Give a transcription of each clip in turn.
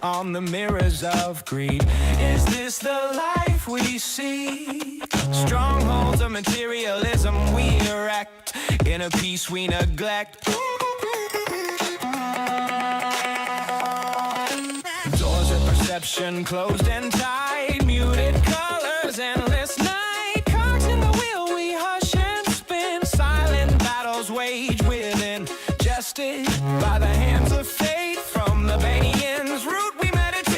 on the mirrors of greed. Is this the life we see? Strongholds of materialism we erect in a peace we neglect. Doors of perception closed and tied, muted colors, endless night. Cogs in the wheel we hush and spin, silent battles waged within, gested by the hands of fate. From the Banian's root we meditate.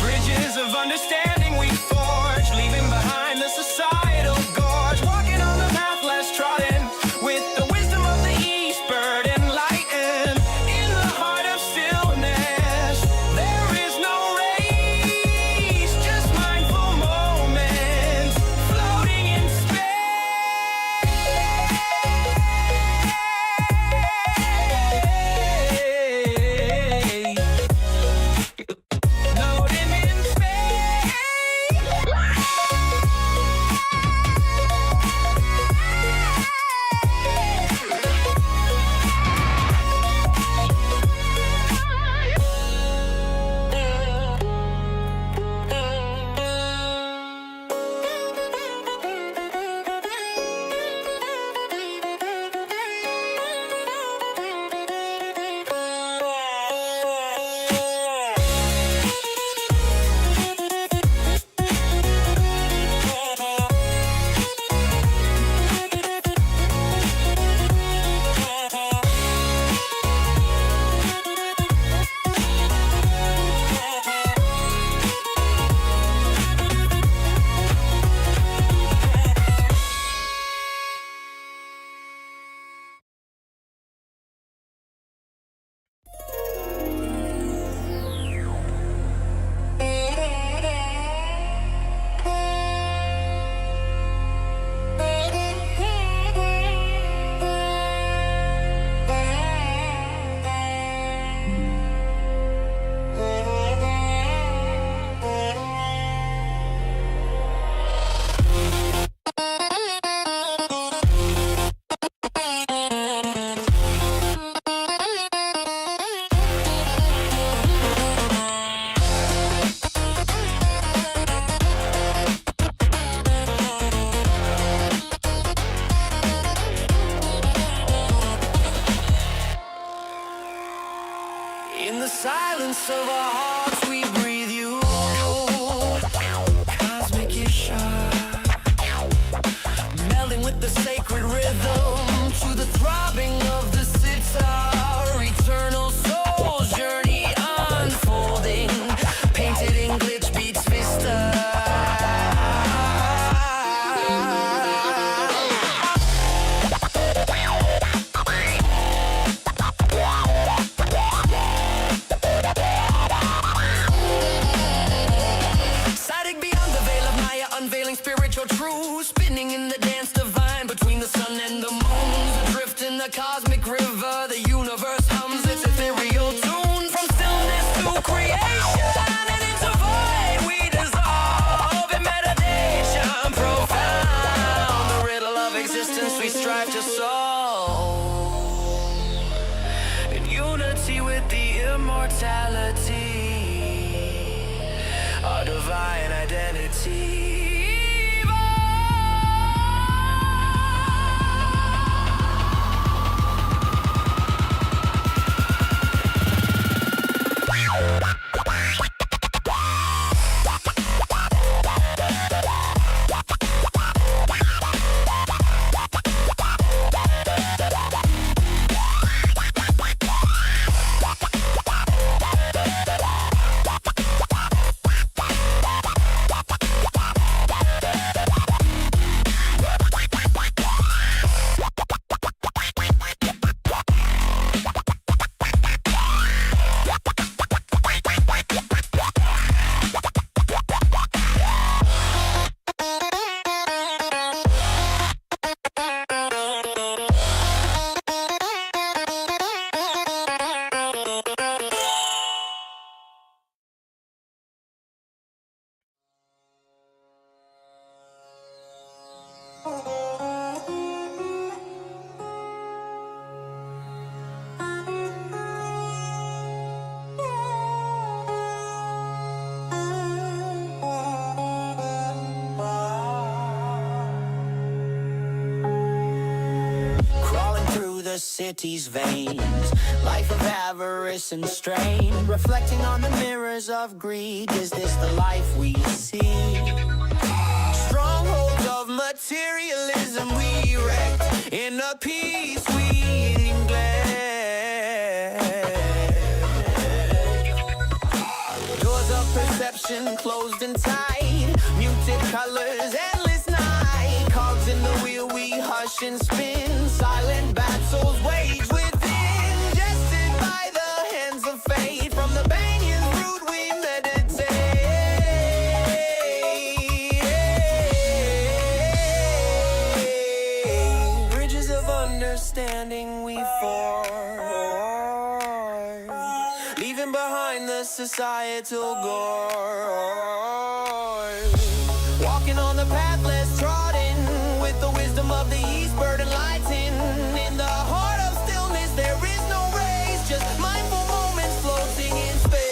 Bridges of understanding we forge, leaving behind the societal gorge. Walking on the path less trodden, with the wisdom of the east bird enlightened. In the heart of stillness, there is no race, just mindful moments floating in space. Floating in space. In the silence of our hearts we breathe you. Cosmic Isha, melding with the sacred rhythm to the throbbing of the sitar. Eternal soul's journey unfolding, painted in glitch beats vista. Unveiling spiritual truths, spinning in the dance divine between the sun and the moon. Adrift in the cosmic river, the universe hums its ethereal tune. From stillness to creation and into void we dissolve in meditation profound. The riddle of existence we strive to solve in unity with the immortality, our divine identity. the city's veins. Life of avarice and strain, reflecting on the mirrors of greed. Is this the life we see? Strongholds of materialism we erect in a peace we neglect. Doors of perception closed and tight, muted colors, endless night. Cogs in the wheel we hush and spin, silent battles wage within. Gested by the hands of fate, from the banyan's root we meditate. Bridges of understanding we forge, leaving behind the societal gorge. Walking on the path less trodden, with the wisdom of the east, burden lighting. In the heart of stillness there is no race, just mindful moments floating in space.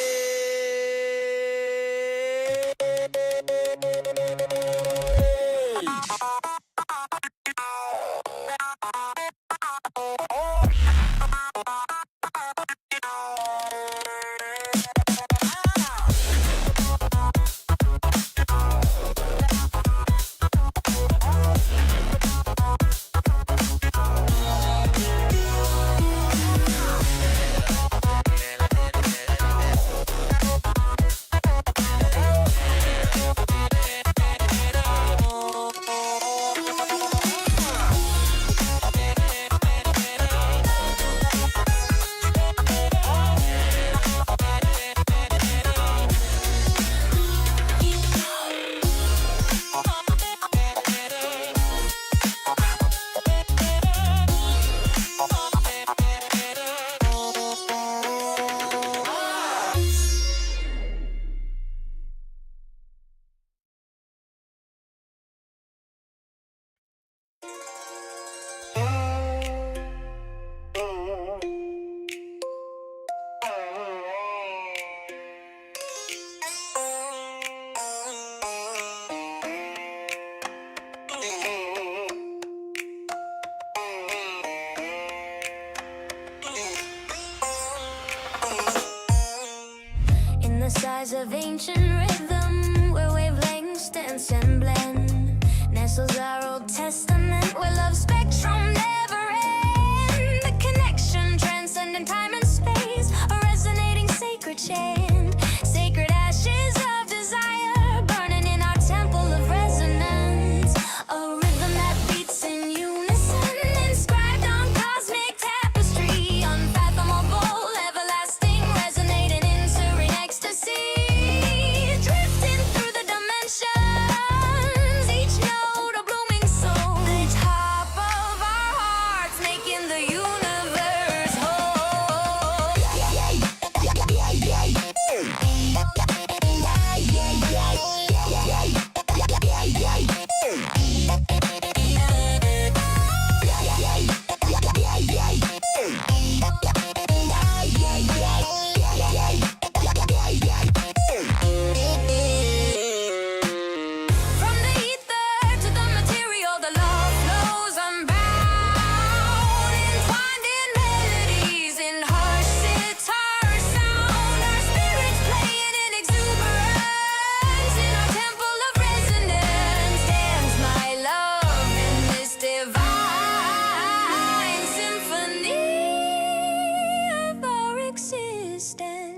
In the size of ancient rhythm, where wavelengths dance and blend, nestles our Old Testament, where love's spectrum never ends. The connection transcending time and space, a resonating sacred chant, sacred ashes of desire, burning in our temple of resonance. A rhythm that beats in unison, inscribed on cosmic tapestry, unfathomable, everlasting, resonating in serene ecstasy, drifting through the dimensions, each note a blooming soul, the top of our hearts, making the universe whole. From the ether to the material, the love flows unbound, entwined in melodies, in harsh sitar sound. Our spirits playing in exuberance, in our temple of resonance, dance my love in this divine symphony of our existence.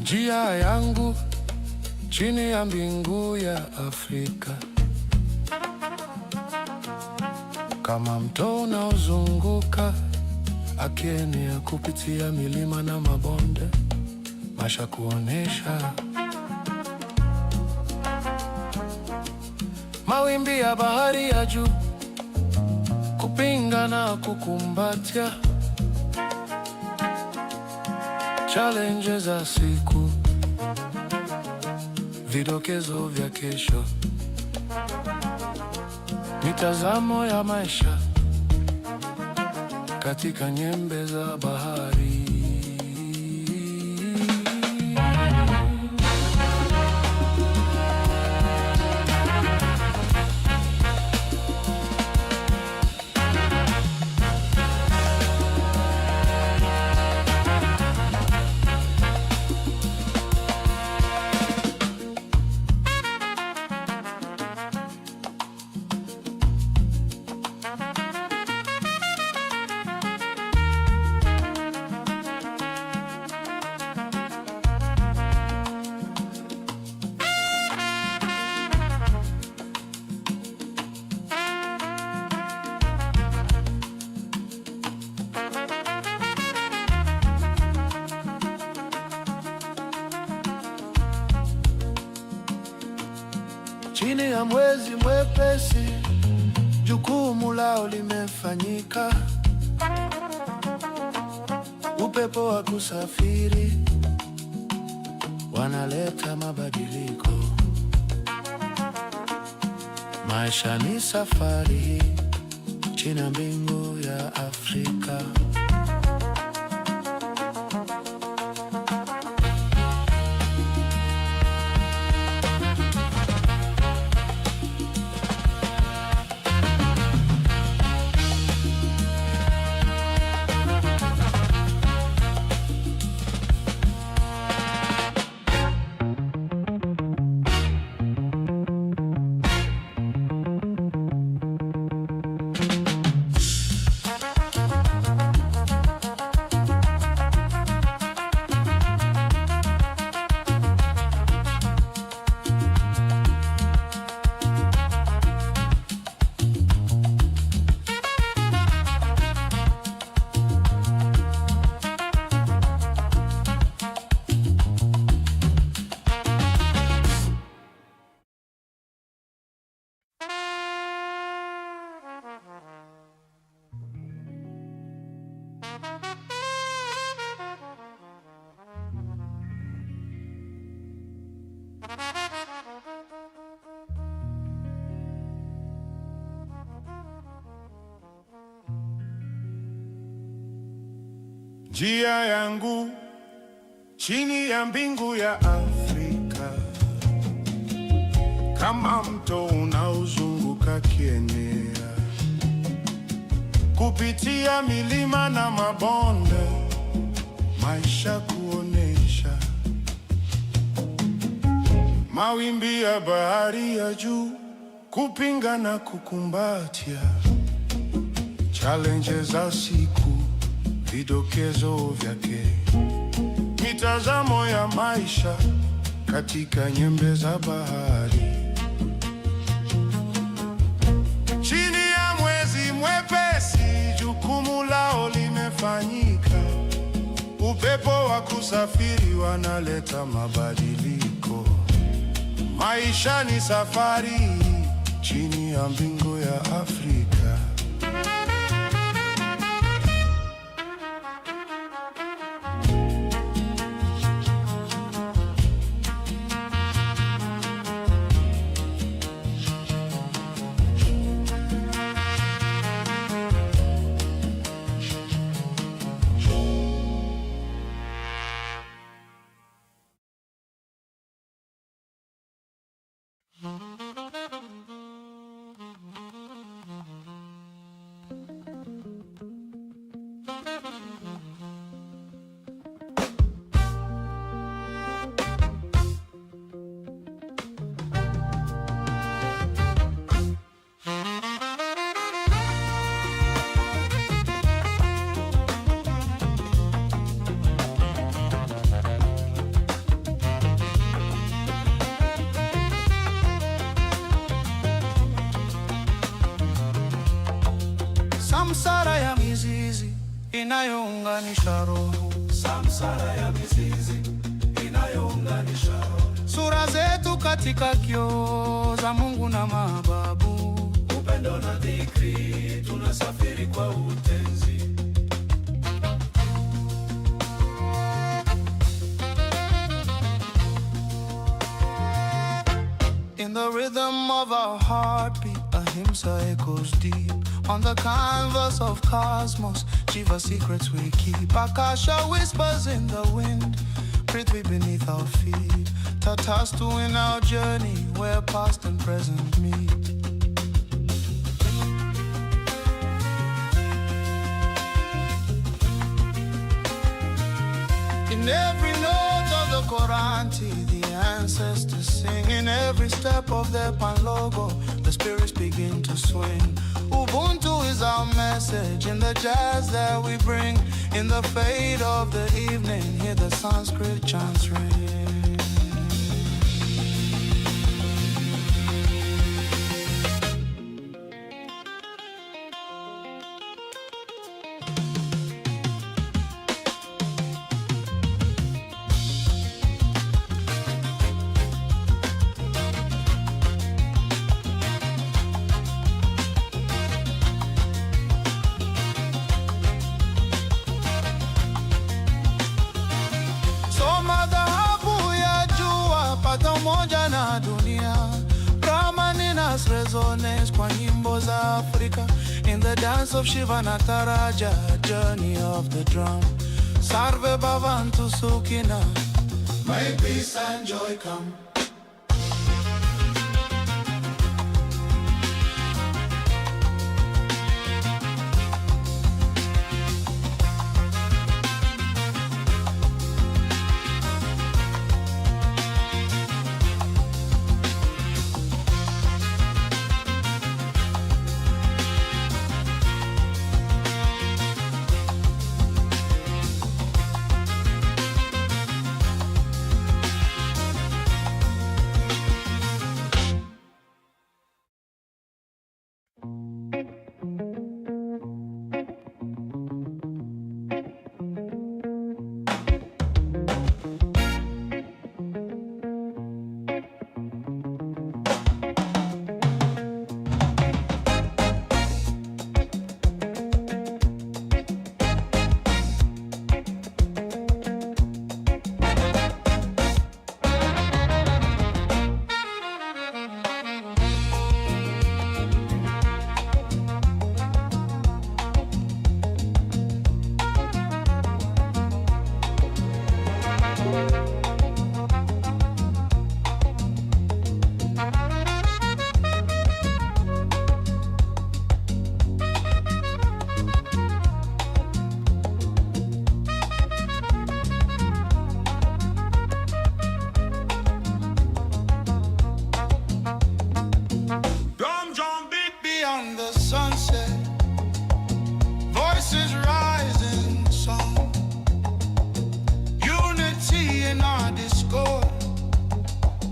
Njia yangu chini ya mbingu ya Afrika, kama mto unaozunguka akienea kupitia milima na mabonde, maisha kuonesha mawimbi ya bahari ya juu, kupinga na kukumbatia challenges za siku, vidokezo vya kesho, mitazamo ya maisha katika nyembe za bahari. Chini ya mwezi mwepesi, jukumu lao limefanyika. Upepo wa kusafiri wanaleta mabadiliko. Maisha ni safari chini ya mbingu ya Afrika. Njia yangu chini ya mbingu ya Afrika, kama mto unaozunguka kienea kupitia milima na mabonde, maisha kuonesha mawimbi ya bahari ya juu, kupinga na kukumbatia challenges za siku, vidokezo vyake, mitazamo ya maisha katika nyembe za bahari. Chini ya mwezi mwepesi, jukumu lao limefanyika. Upepo wa kusafiri wanaleta mabadiliko. Maisha ni safari chini ya mbingu ya Afrika. inayounganisha roho, samsara ya mizizi inayounganisha roho, sura zetu katika kioo za Mungu na mababu, upendo na dhikri, tunasafiri kwa utenzi. In the rhythm of our heartbeat, ahimsa echoes deep. On the canvas of cosmos, Shiva secrets we keep. Akasha whispers in the wind, Prithvi beneath our feet. Tatastu in our journey, where past and present meet. In every note of the Quran, the ancestors sing. In every step of their pan logo, the spirits begin to swing. Ubuntu is our message in the jazz that we bring. In the fade of the evening, hear the Sanskrit chants ring. Moja na dunia, Brahmaninas resonates kwa nyimbo za Afrika. In the dance of Shiva na Taraja, journey of the drum. Sarve Bhavantu Sukhina, may peace and joy come.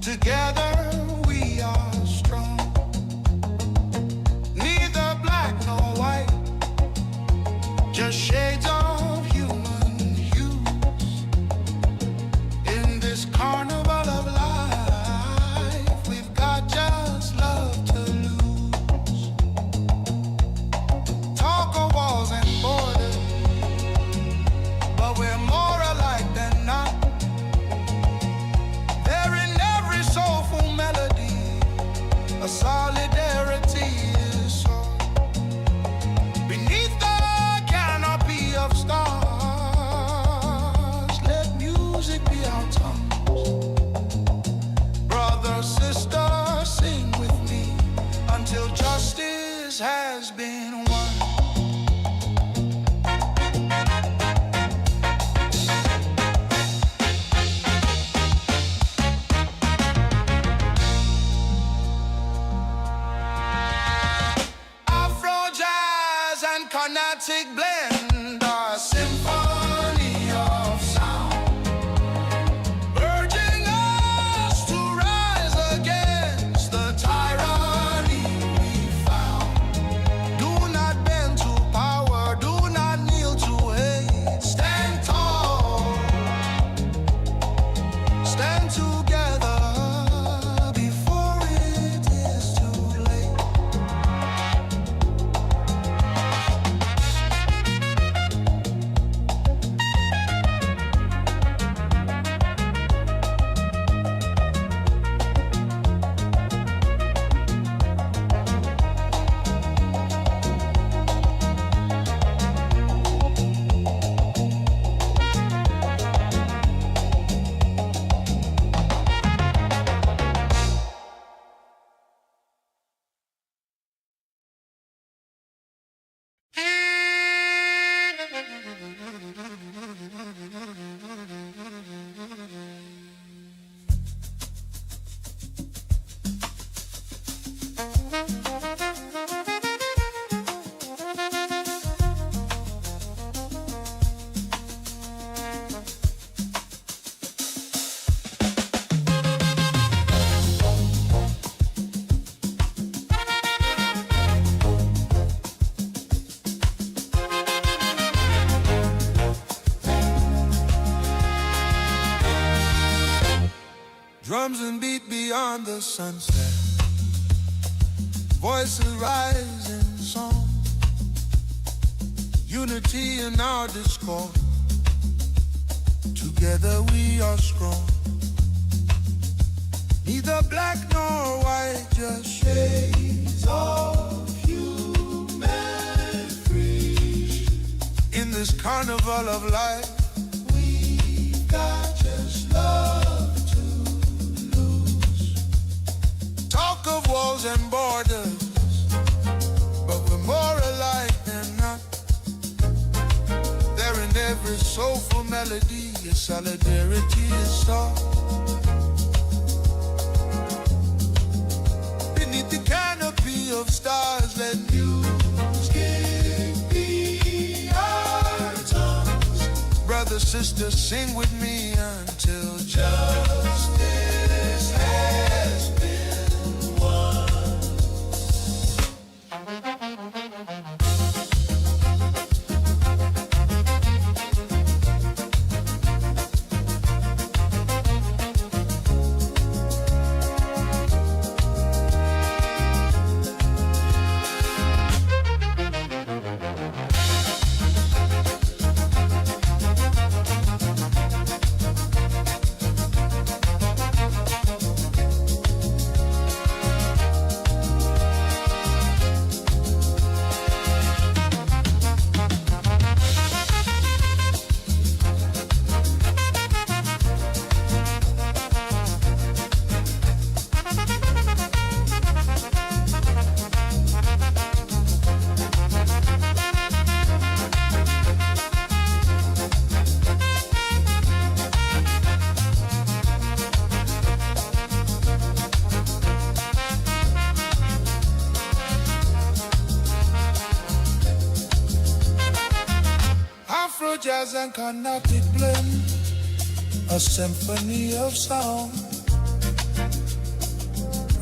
Together we are strong. Neither black nor white, just shades of human hues. In this carnival of life, we've got just love to lose. Talk of walls and borders, but we're more alike than not. Soulful melody, a solidarity is so. Beneath the canopy of stars, let music be our tongues. Brother, sister, sing with me until justice has been won. Carnatic blend, a symphony of sound, urging us to rise against the tyranny we found. Do not bend to power, do not kneel to Drums and beat beyond the sunset, voices rise in song, unity in our discord, together we are strong. Neither black nor white, just shades of human free. In this carnival of life, we've got just love. Talk of walls and borders, but we're more alike than not. There in every soulful melody, a solidarity is sought. Beneath the canopy of stars, let music be our tongues. Brother, sister, sing with me until justice has been. Jazz and Carnatic blend, a symphony of sound,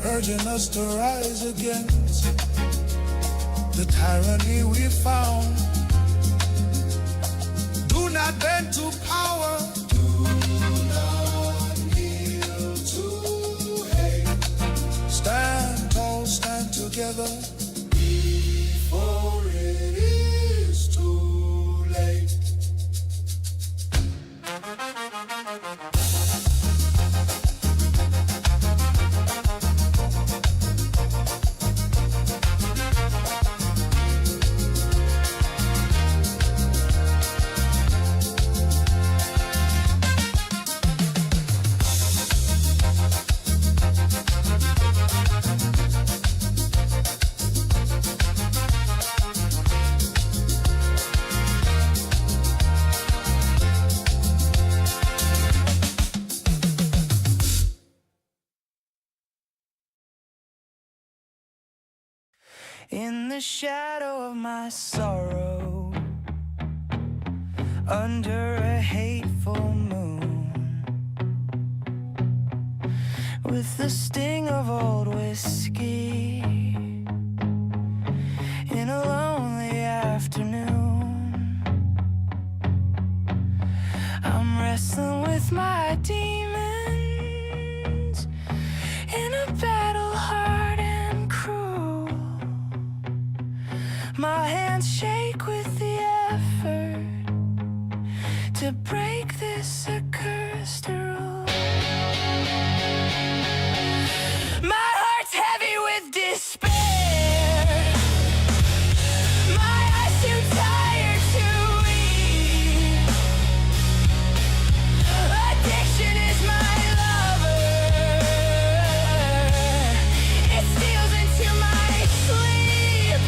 urging us to rise against the tyranny we found. Do not bend to power, do not kneel to hate. Stand tall, stand together, before it is too late. In the shadow of my sorrow, under a hateful moon, with the sting of old whiskey, in a lonely afternoon, I'm wrestling with my demons in a battle hard and cruel. My hands shake with the effort to break this accursed rule. My heart's heavy with despair, my eyes too tired to weep. Addiction is my lover, it steals into my sleep.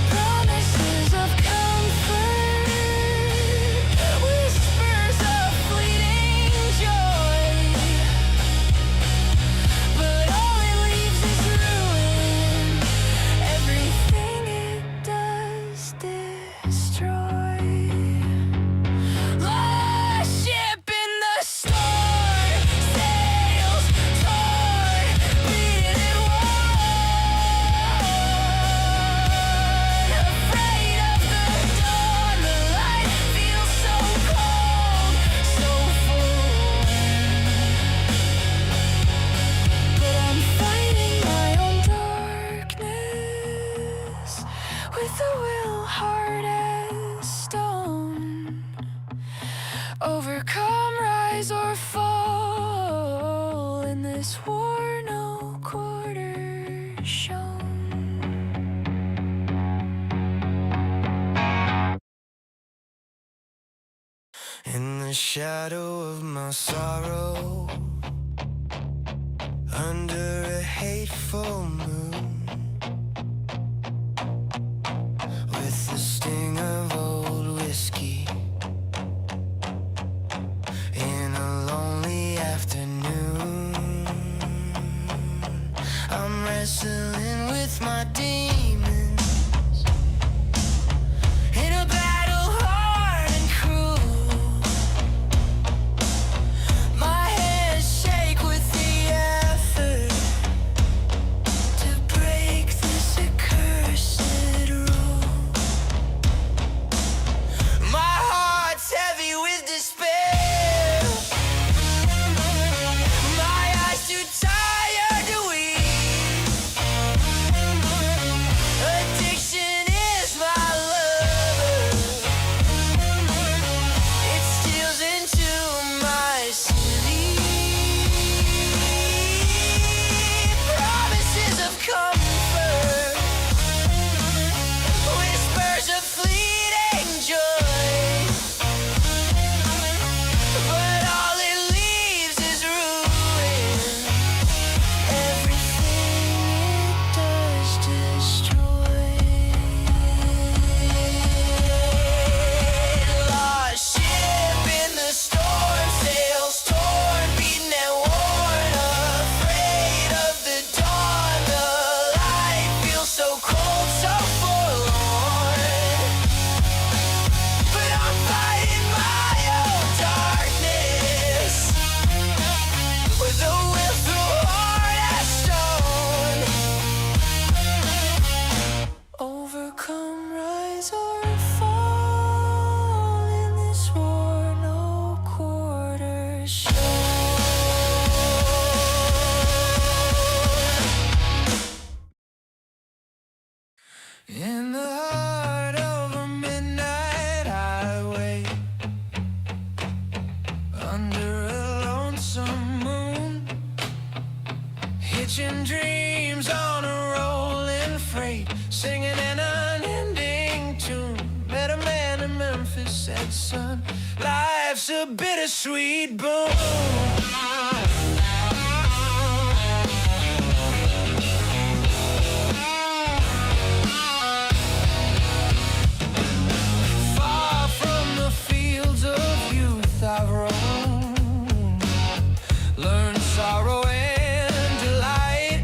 Promises of comfort In the shadow of my sorrow, under a hateful moon, with the sting of old whiskey, in a lonely afternoon, I'm wrestling with my demons in a battle hard and cruel. My hands shake with the effort to break this accursed rule. My heart's heavy with despair, my eyes too tired to weep. Addiction is my lover, it steals into my sleep. Promises of comfort, whispers of fleeting joy, but all it leaves is ruin. Everything it does destroy. Lost ship in the storm, sails torn, beaten and worn, afraid of the dawn. The light feels so cold, so forlorn, but I'm fighting my own darkness with a will so hard as stone. Overcome, rise or fall in this war, no quarter shown. In the heart of a midnight highway, under a lonesome moon, hitching dreams on a rolling freight, singing an unending tune. Met a man in Memphis, said, son, life's a bittersweet boon. Far from the fields of youth I've roamed, learned sorrow and delight,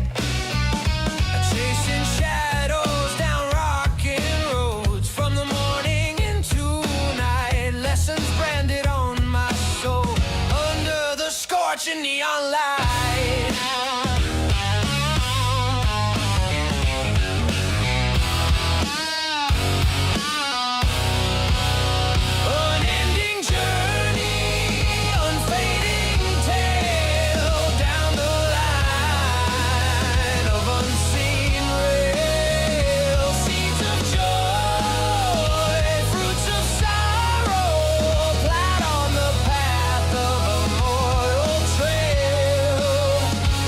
chasing shadows down rocking roads, from the morning into night. Lessons branded on my soul under the scorching neon light. Unending journey, unfading tale, down the line of unseen rail. Seeds of joy, fruits of sorrow, plowed on the path of a royal trail.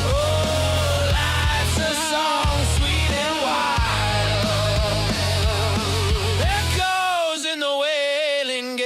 Oh, life's a song sweet and wild, echoes in the wailing gale.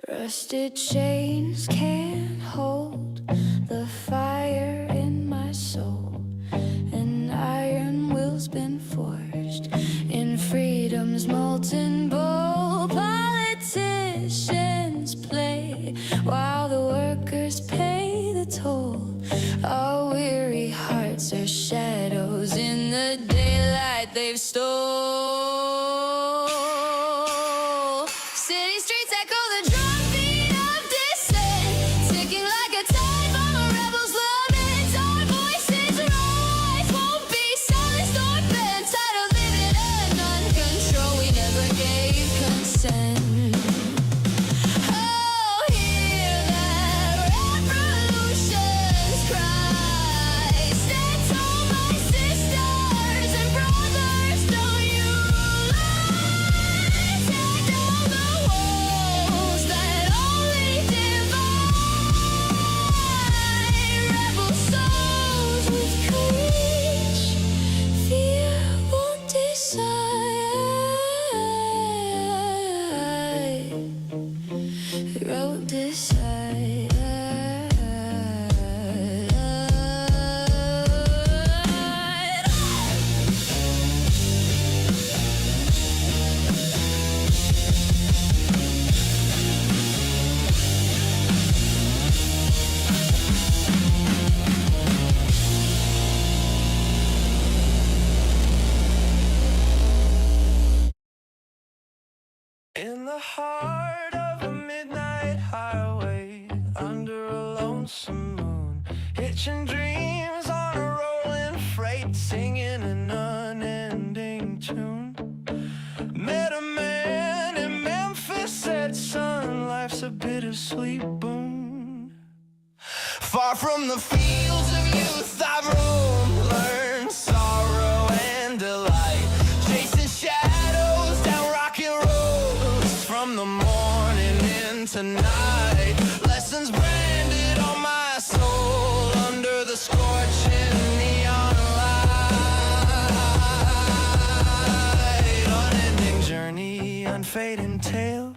Rusted chains can't hold the fire in my soul, and iron will's been forged in freedom's molten bowl. Politicians play while the workers pay the toll. Our weary hearts are shadows in the daylight they've stole. City streets echo the drum beat of dissent, lonesome moon, hitching dreams on a rolling freight, singing an unending tune. Met a man in Memphis, said, son, life's a bittersweet boon. Far from the fields of youth I've roamed, learned sorrow and delight, chasing shadows down rocky roads, from the morning into night. Lessons branded on my soul under the scorching neon light. Unending journey, unfading tale,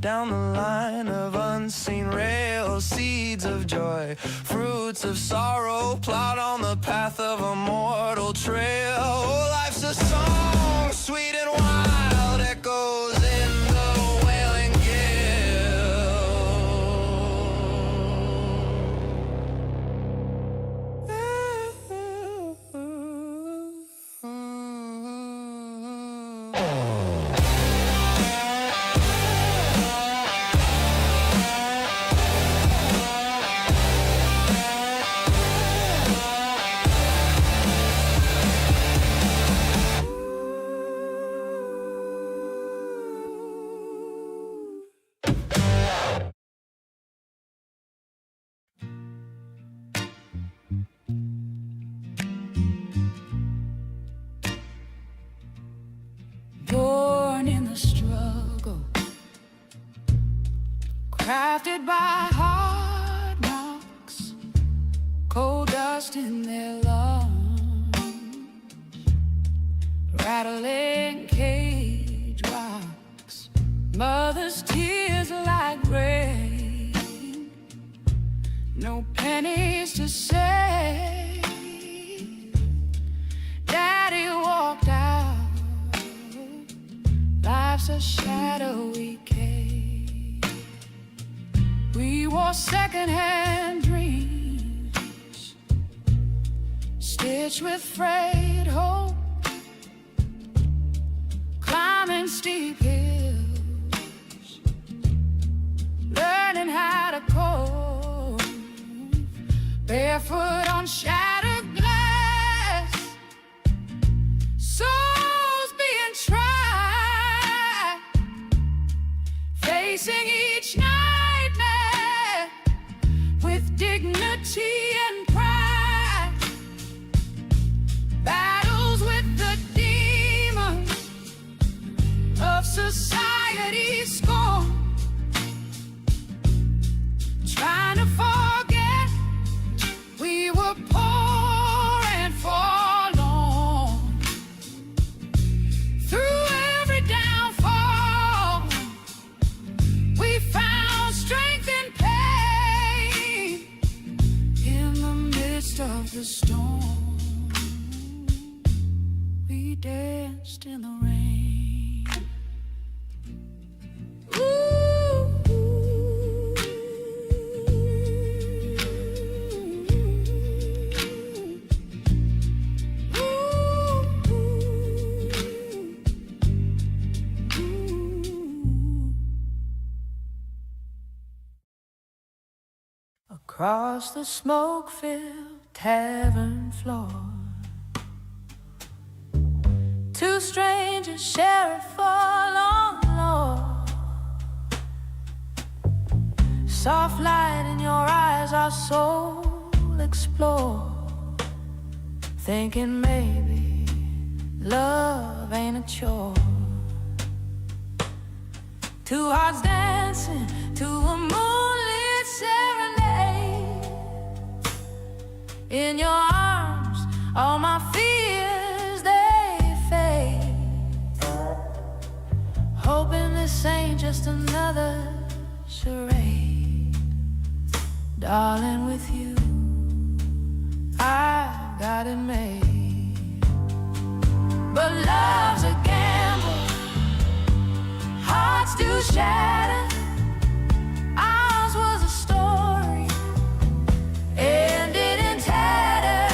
down the line of unseen rails. Seeds of joy, fruits of sorrow, plowed on the path of a mortal trail. Oh, life's a song, sweet and wild, echoes in the wailing Born in the struggle, crafted by hard knocks, cold dust in their lungs, rattling cage rocks, mother's tears like rain, no pennies to save. Daddy walked out, life's a shadowy cave. We wore secondhand dreams, stitched with frayed hope, climbing steep hills, learning how to cope, barefoot on shattered glass, souls being tried, facing each nightmare with dignity and pride. Battles with the demons of society's scorn, trying to forget we were poor and forlorn. Through every downfall, we found strength in pain. In the midst of the storm, we danced in the rain. Across the smoke-filled tavern floor, two strangers share a forlorn lore. Soft light in your eyes, our soul explore, thinking maybe love ain't a chore. Two hearts dancing to a moonlit serenade. In your arms, all my fears, they fade. Hoping this ain't just another charade. Darling, with you, I've got it made. But love's a gamble, hearts do shatter. Ours was a story, ended in tatter.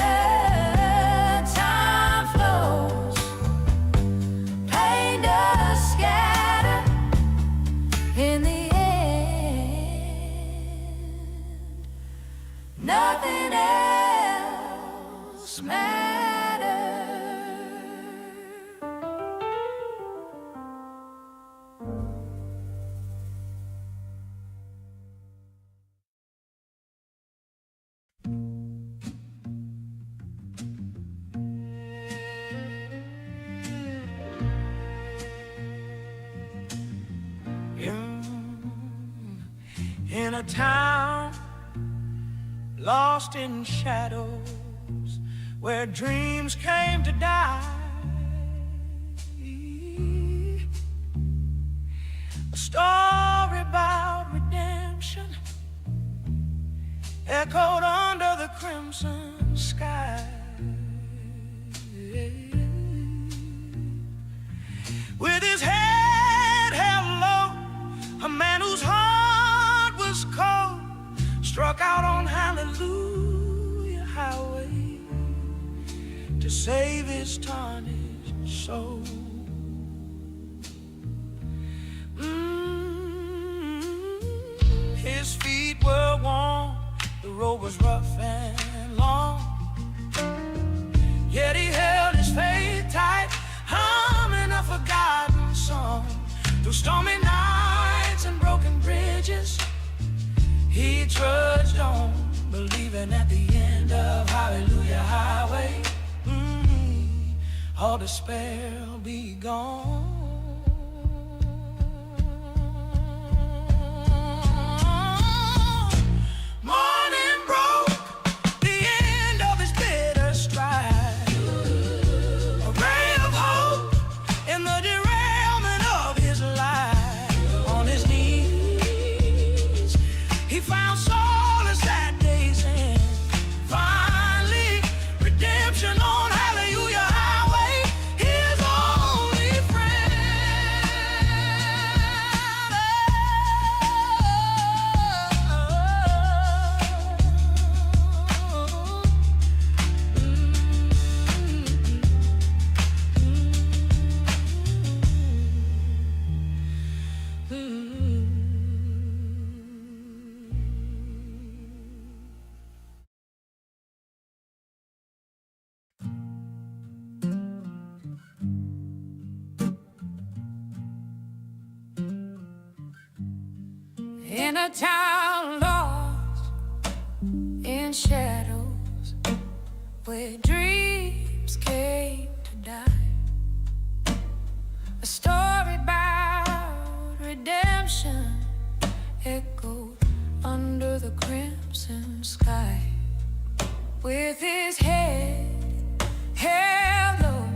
Time flows, pain does scatter. In the end, nothing else matters. In a town lost in shadows, where dreams came to die, a story about redemption echoed under the crimson sky. With his head held low, a man whose heart was cold struck out on Hallelujah Highway to save his tarnished soul. His feet were worn, the road was rough and long, yet he held his faith tight, humming a forgotten song. Through stormy nights and broken bridges, he trudged on, believing at the end of Hallelujah Highway, all despair will be gone. Morning broke, the end of his bitter strife, a ray of hope in the derailment of his life. On his knees, he found solace at day's end. Finally, redemption on Hallelujah Highway, his only friend. In a town lost in shadows, where dreams came to die, a story about redemption echoed under the crimson sky. With his head held low,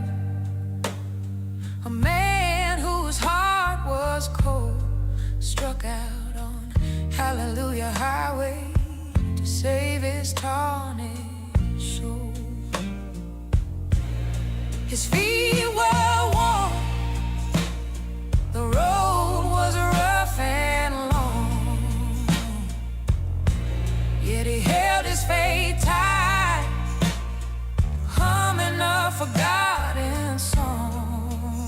a man whose heart was cold struck out on Hallelujah Highway to save his tarnished soul. His feet were worn, the road was rough and long, yet he held his faith tight, humming a forgotten song.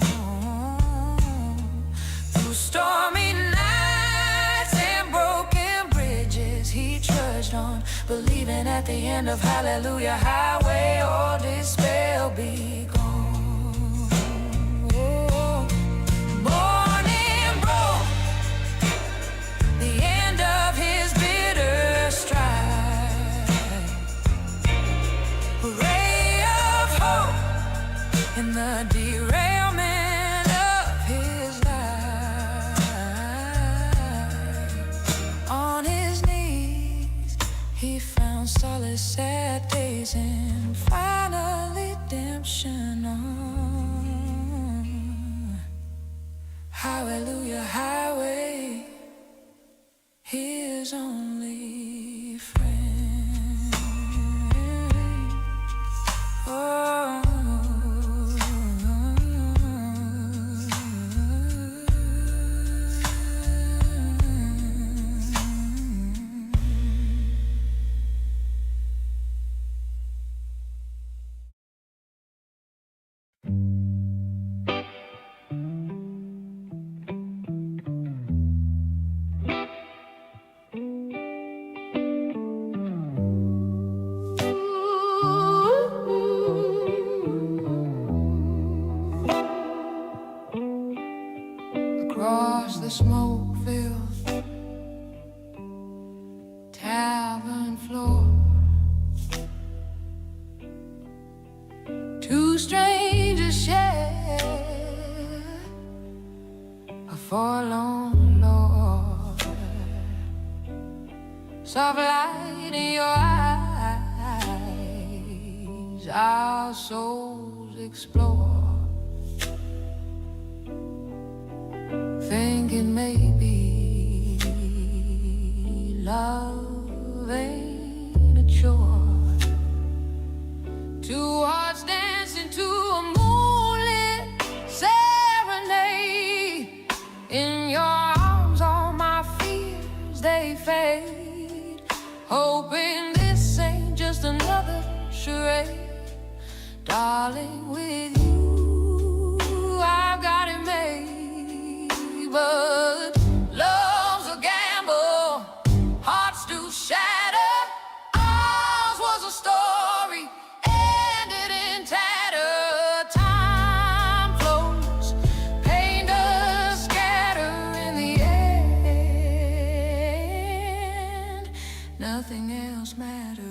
Through stormy nights and broken bridges, he trudged on, believing at the end of Hallelujah Highway, all despair will be gone. Oh, morning broke, the end of his bitter strife, a ray of hope in the derailment of his life. On his knees, he found solace at days and final redemption on Hallelujah Highway, his only friend. Oh. forlorn, Lord. Soft light in your eyes, our souls explore, thinking maybe love ain't a chore. Two hearts dancing to a moonlit serenade. In your arms, all my fears they fade. Hoping this ain't just another charade. Darling, with you, I've got it made. But love's a gamble, hearts do shatter. Ours was a story, ended in tatter. Time flows, pain does scatter. In the end, nothing else matters.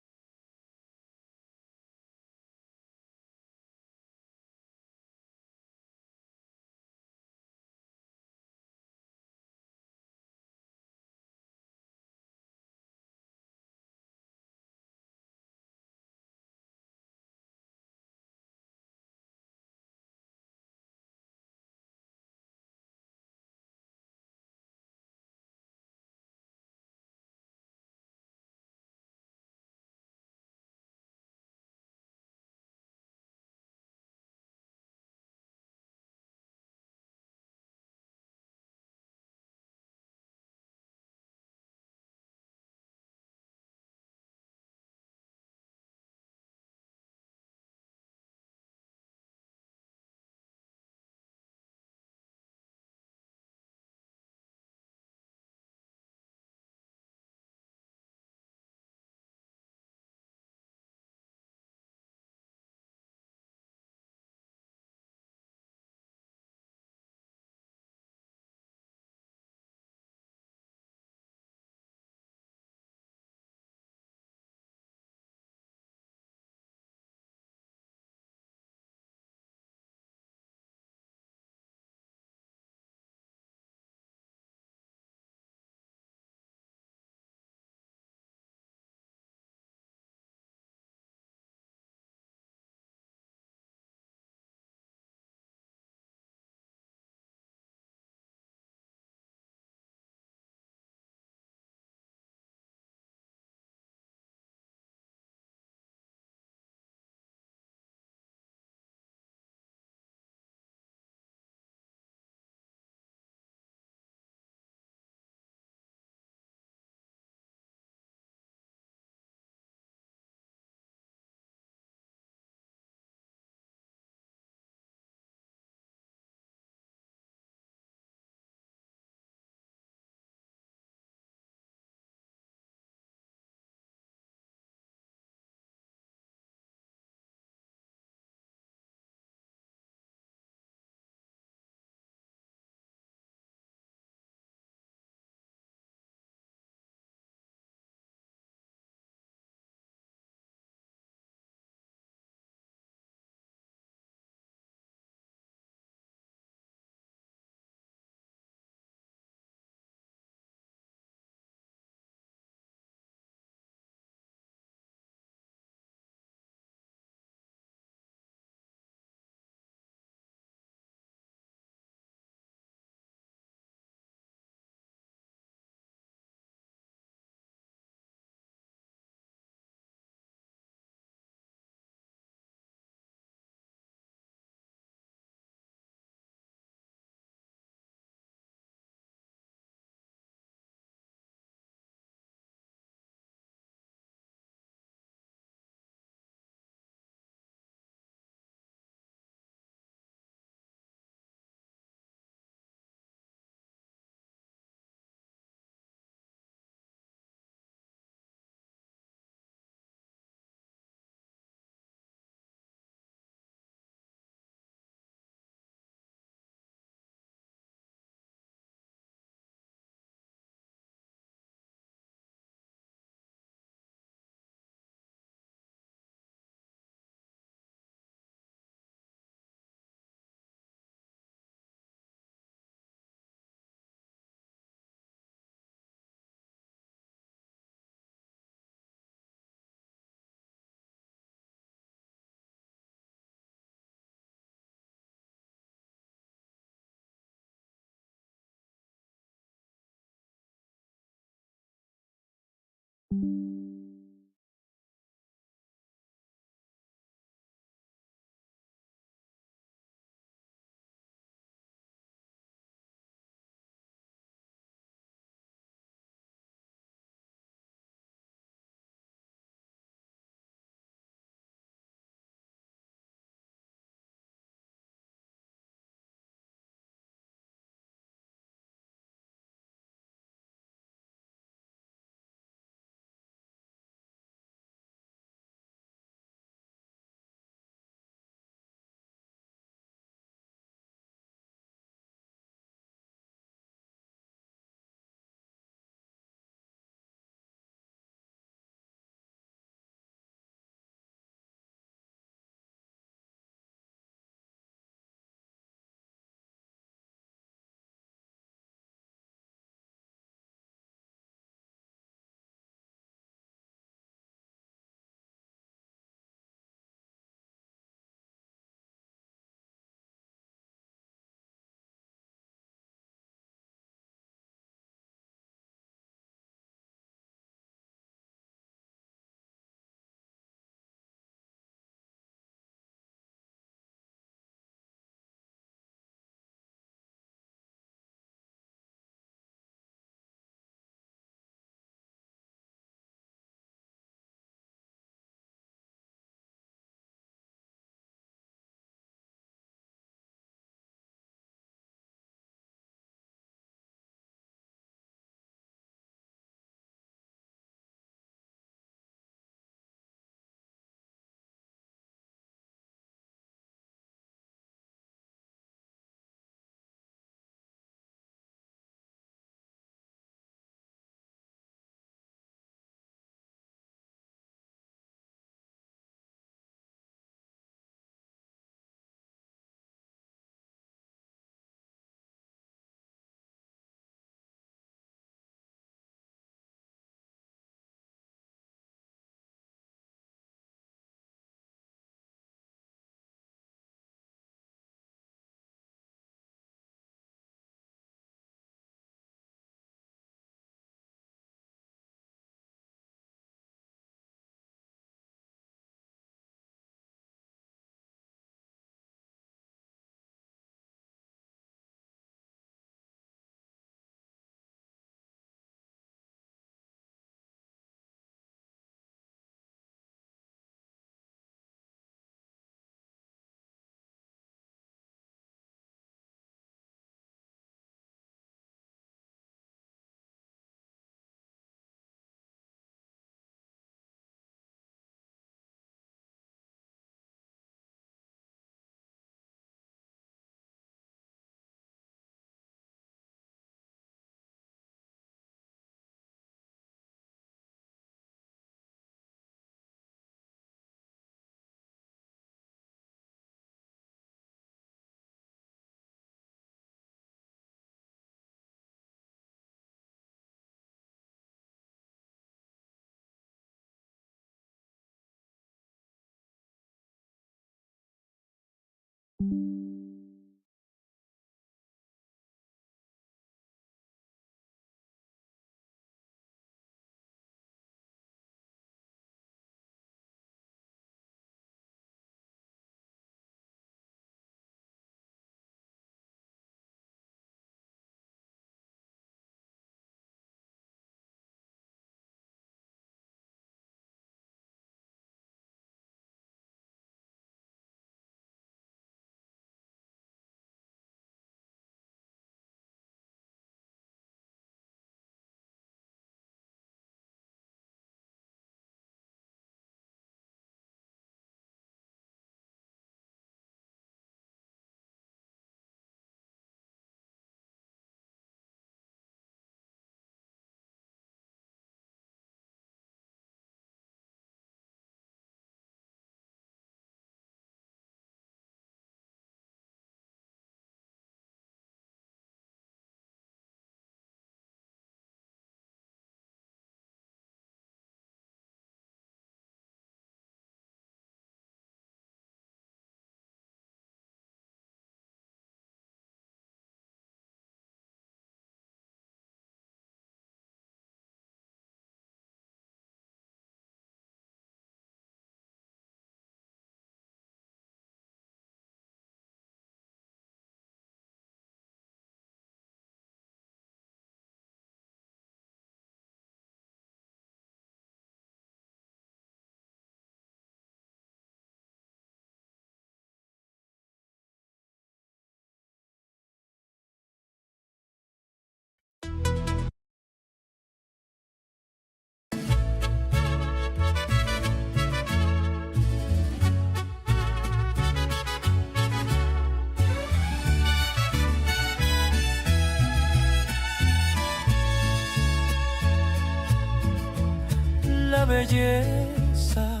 la belleza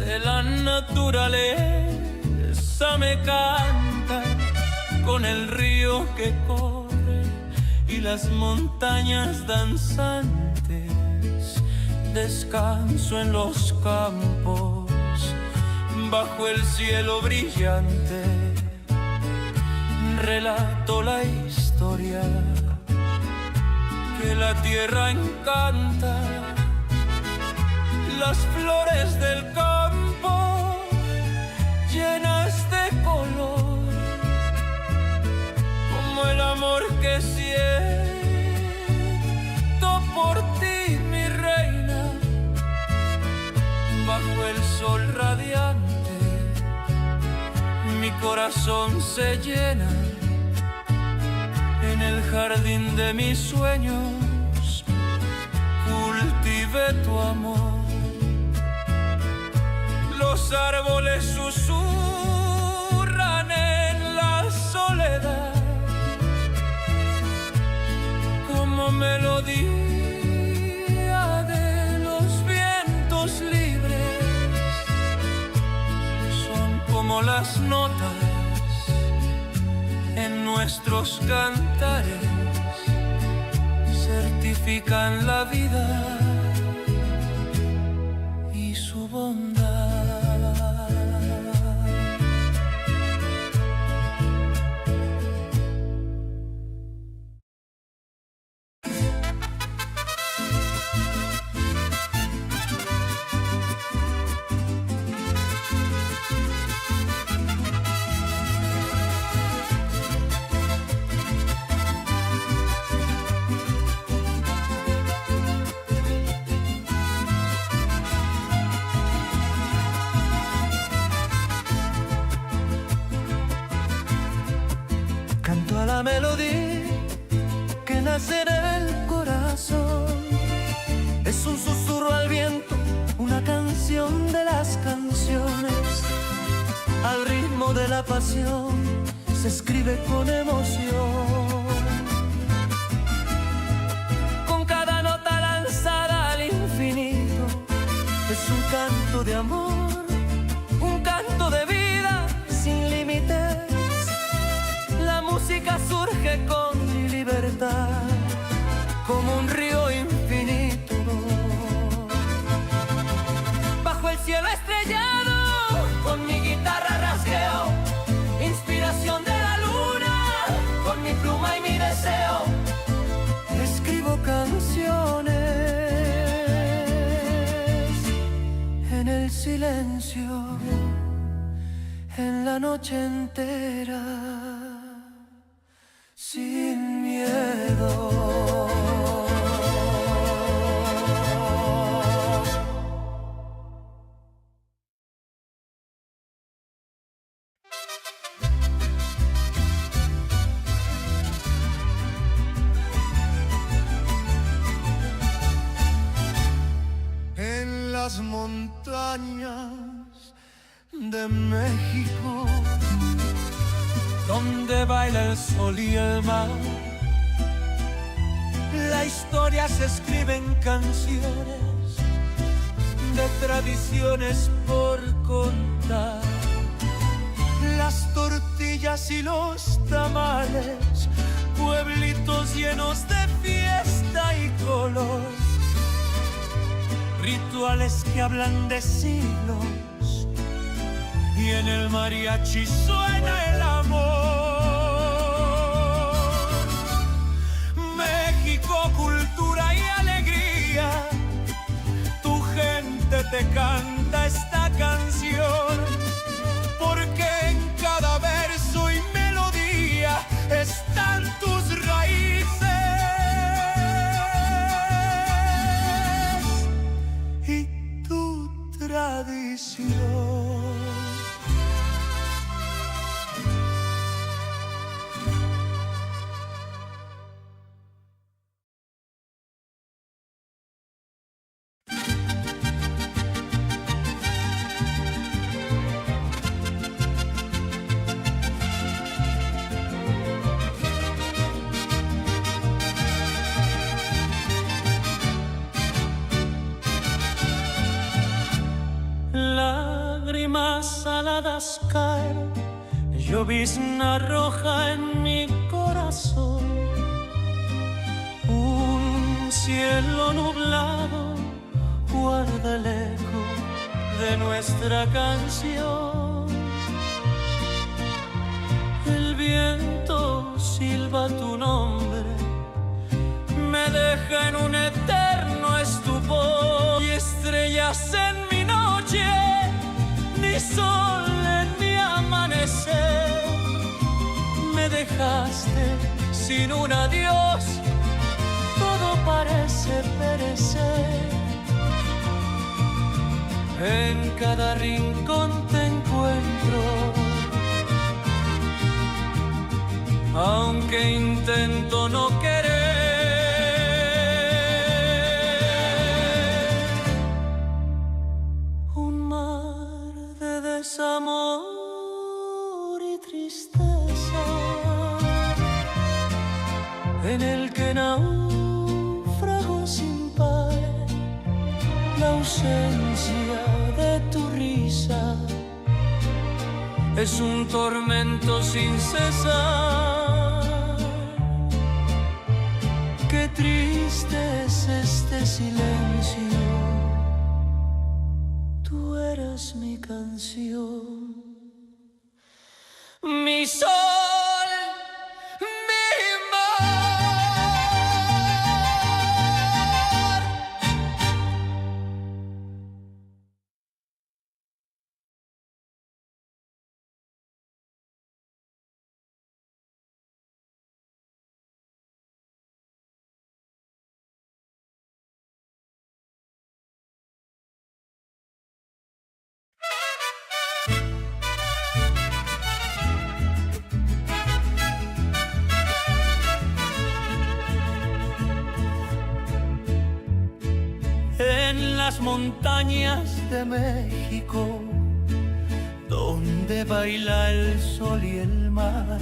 de la naturaleza me canta con el río que corre y las montañas danzantes. Descanso en los campos bajo el cielo brillante. Relato la historia que la tierra encanta. Las flores del campo llenas de color, como el amor que siento por ti, mi reina. Bajo el sol radiante, mi corazón se llena. En el jardín de mis sueños cultivé tu amor. Los árboles susurran en la soledad como melodía de los vientos libres. Son como las notas en nuestros cantares, certifican la vida y su bondad. Canto a la melodía que nace en el corazón. Es un susurro al viento, una canción de las canciones. Al ritmo de la pasión se escribe con emoción. Con cada nota lanzada al infinito, es un canto de amor, un canto de vida sin límites. La música surge con libertad, como un río infinito. Bajo el cielo estrellado, con mi guitarra rasgueo, inspiración de la luna, con mi pluma y mi deseo. Escribo canciones en el silencio, en la noche entera, sin miedo. En las montañas de México, Donde baila el sol y el mar, la historia se escribe en canciones de tradiciones por contar. las tortillas y los tamales, pueblitos llenos de fiesta y color, rituales que hablan de siglos, y en el mariachi suena el amor. México, cultura y alegría, tu gente te canta esta canción, porque en cada verso y melodía están tus raíces y tu tradición. lágrimas saladas caer, llovizna roja en mi corazón. Un cielo nublado guarda el eco de nuestra canción. El viento silba tu nombre, me deja en un eterno estupor. Y estrellas en mi noche, ni sol en mi amanecer. Me dejaste sin un adiós, todo parece perecer. En cada rincón te encuentro, aunque intento no querer. Un mar de desamor y tristeza, en el que naufrago sin par. La ausencia de tu risa es un tormento sin cesar. Qué triste es este silencio, tú eres mi canción, mi sol, mi mar. En las montañas de México, donde baila el sol y el mar,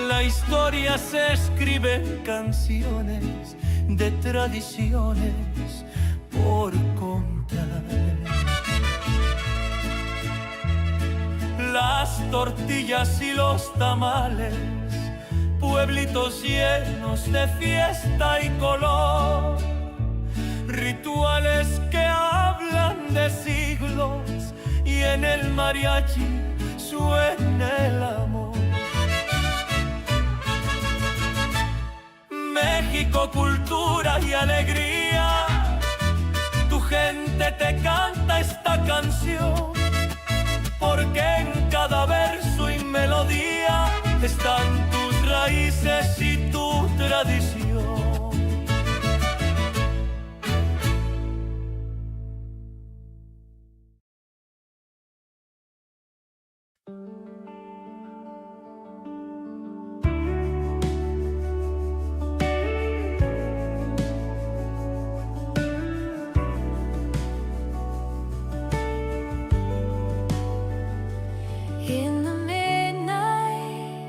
la historia se escribe en canciones de tradiciones por contar. Las tortillas y los tamales, pueblitos llenos de fiesta y color, rituales que hablan de siglos, y en el mariachi suena el amor. México, cultura y alegría, tu gente te canta esta canción, porque en cada verso y melodía están tus raíces y tu tradición. In the midnight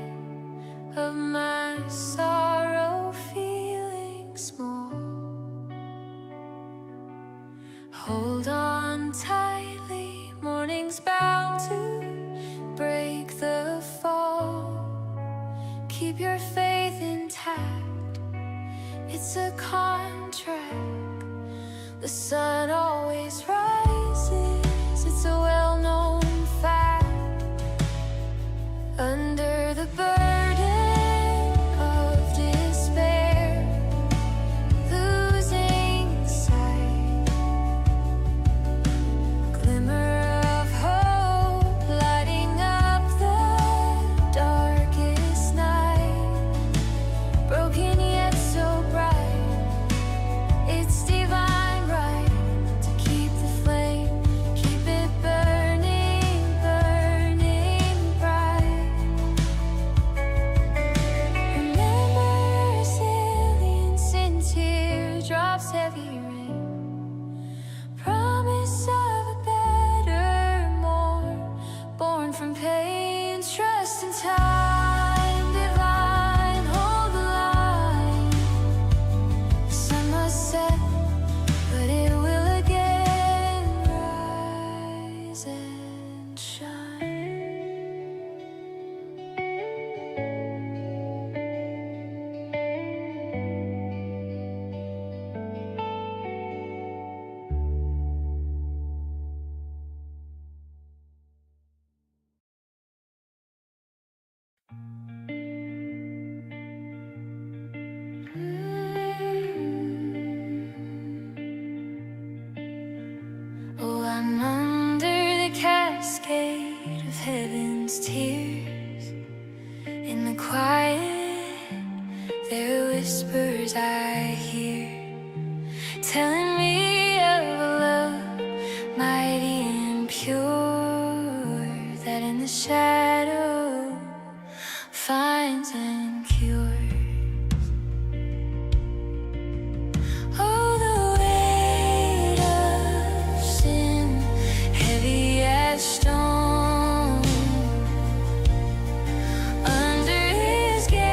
of my sorrow, feeling small, hold on tightly, morning's bound to break the fall. Keep your faith intact, it's a contract. The sun always rises, it's a well-known fact. Under the burden of despair, losing sight, glimmer of hope lighting up the darkest night. Broken yet so bright, it's divine right to keep the his tears. In the quiet, there are whispers I hear, telling me of a love mighty and pure, that in the shadow finds and cures. Oh, the weight of sin, heavy as stone, under his gaze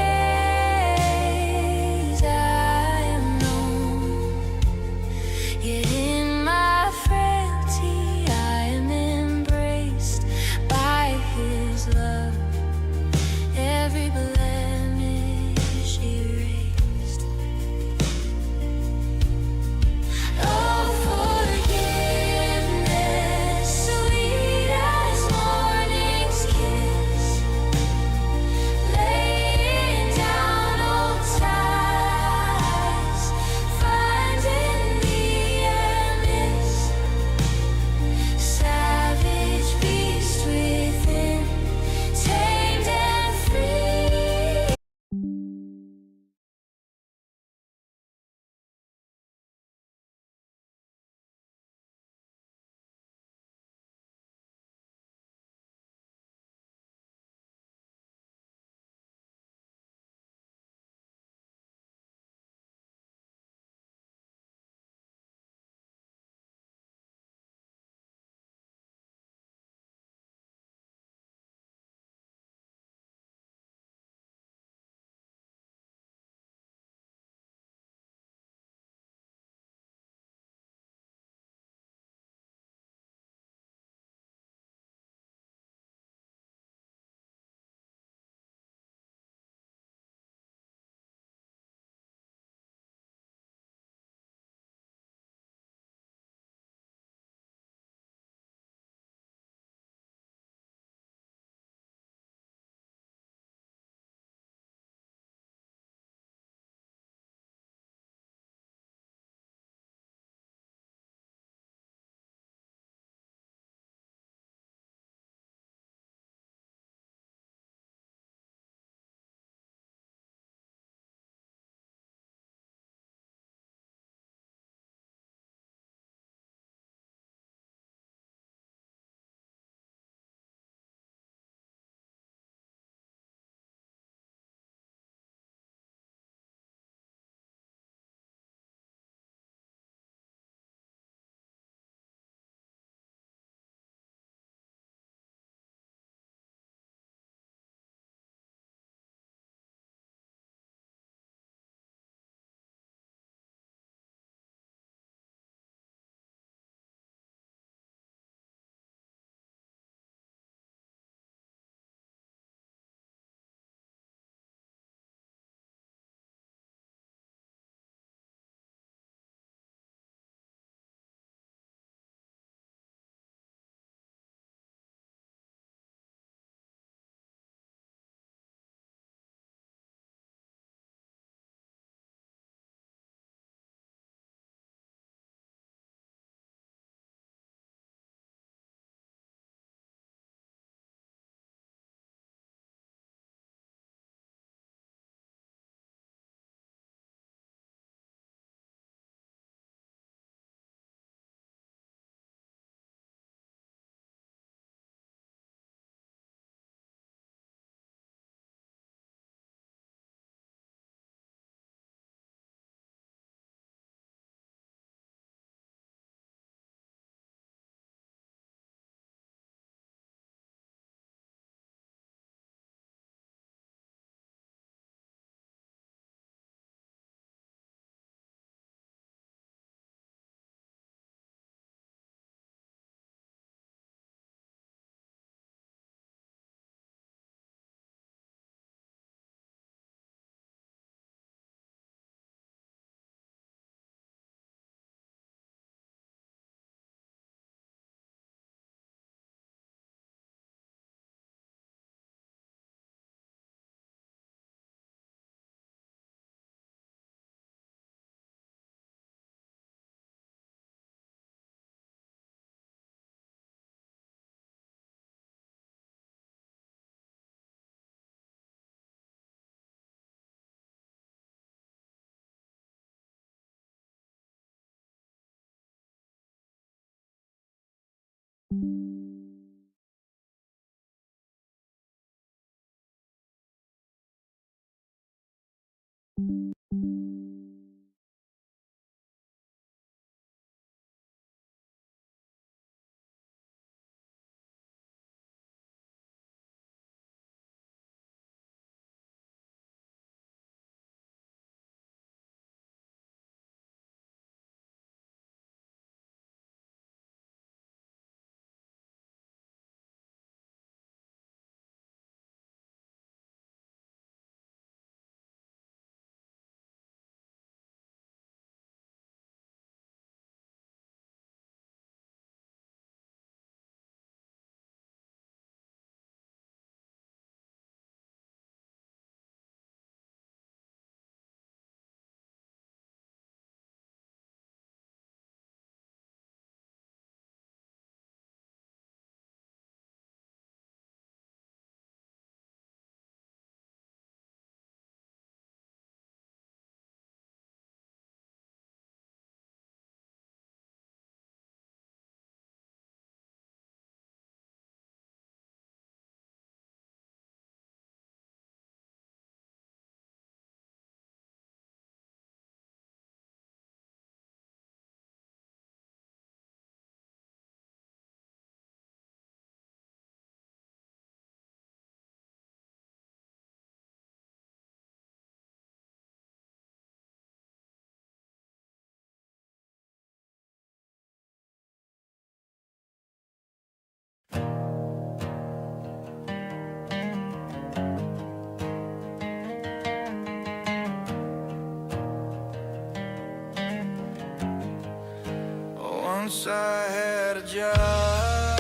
Once I had a job,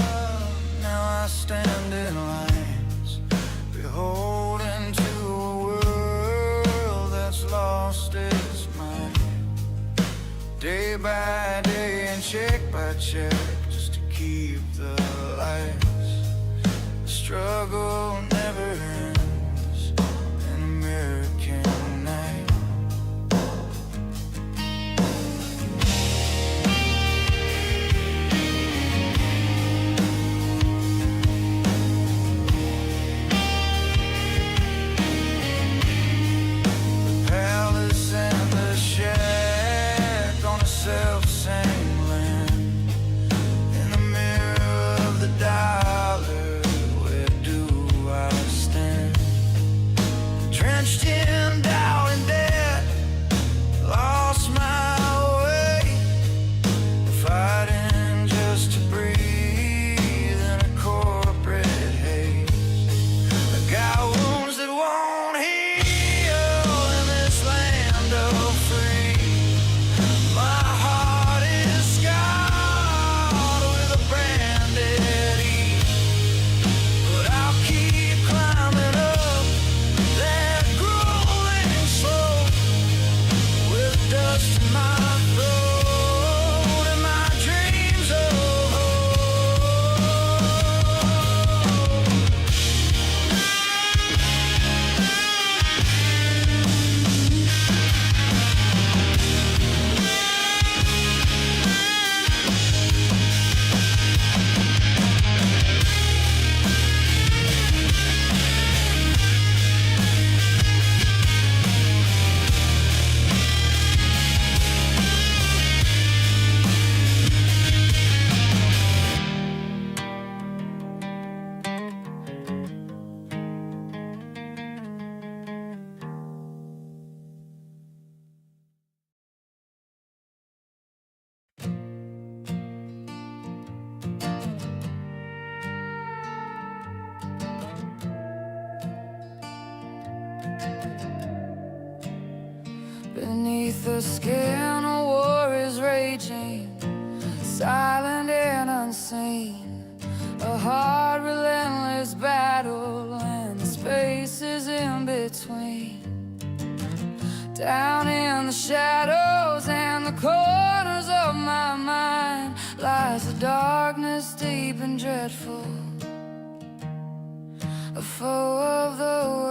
now I stand in lines, beholden to a world that's lost its mind. Day by day and check by check, just to keep the lights. The struggle never ends, an American night. Beneath the skin, a war is raging, silent and unseen. A hard, relentless battle, and the spaces in between. Down in the shadows and the corners of my mind lies a darkness deep and dreadful, a foe of the